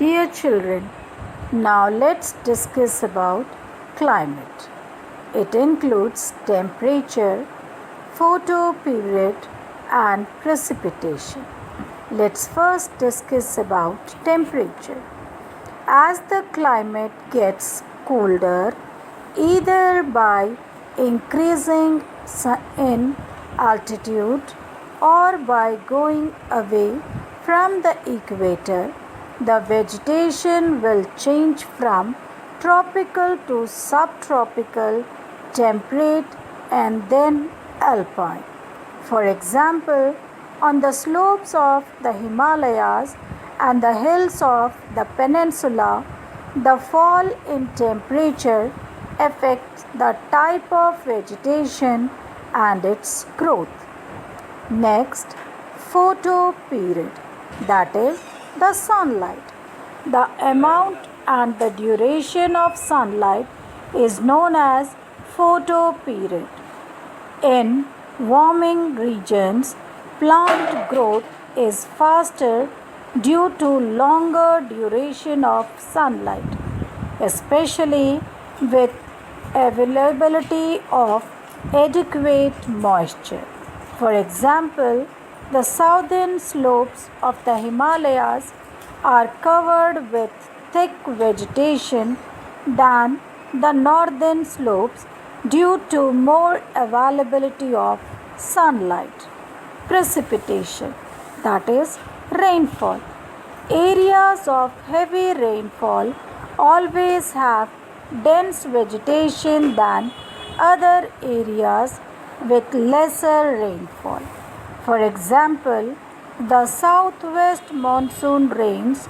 Dear children, now let's discuss about climate. It includes temperature, photoperiod and precipitation. Let's first discuss about temperature. As the climate gets colder, either by increasing in altitude or by going away from the equator, the vegetation will change from tropical to subtropical, temperate, and then alpine. For example, on the slopes of the Himalayas and the hills of the peninsula, the fall in temperature affects the type of vegetation and its growth. Next, photoperiod, that is the sunlight. The amount and the duration of sunlight is known as photoperiod. In warming regions, plant growth is faster due to longer duration of sunlight, especially with availability of adequate moisture. For example, the southern slopes of the Himalayas are covered with thick vegetation than the northern slopes due to more availability of sunlight. Precipitation, that is rainfall. Areas of heavy rainfall always have dense vegetation than other areas with lesser rainfall. For example, the southwest monsoon rains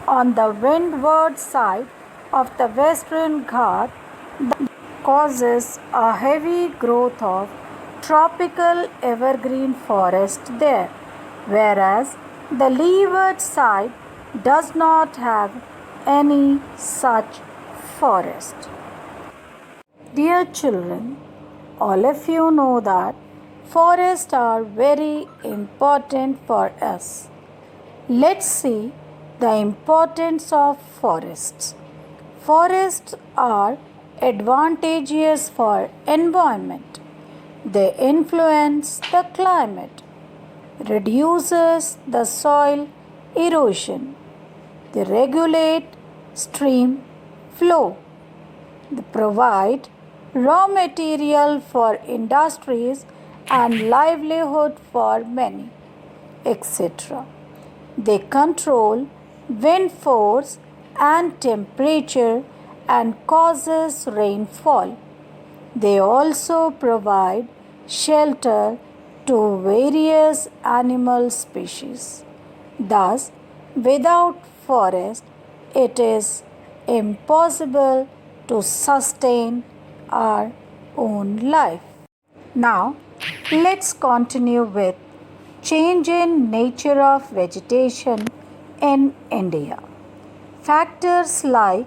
on the windward side of the Western Ghat causes a heavy growth of tropical evergreen forest there, whereas the leeward side does not have any such forest. Dear children, all of you know that forests are very important for us. Let's see the importance of forests. Forests are advantageous for environment. They influence the climate, reduces the soil erosion. They regulate stream flow. They provide raw material for industries and livelihood for many, etc. They control wind force and temperature and causes rainfall. They also provide shelter to various animal species. Thus, without forest, it is impossible to sustain our own life. Now, let's continue with change in nature of vegetation in India. Factors like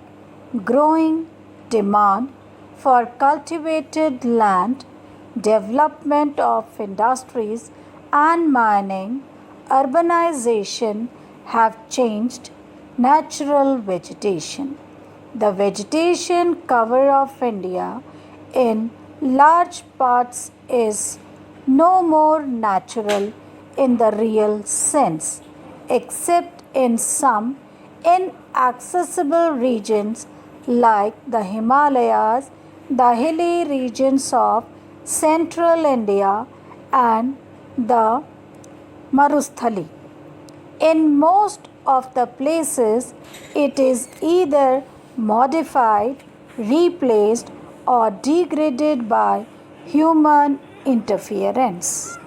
growing demand for cultivated land, development of industries and mining, urbanization have changed natural vegetation. The vegetation cover of India in large parts is no more natural in the real sense, except in some inaccessible regions like the Himalayas, the hilly regions of central India, and the Marusthali. In most of the places, it is either modified, replaced, or degraded by human interference.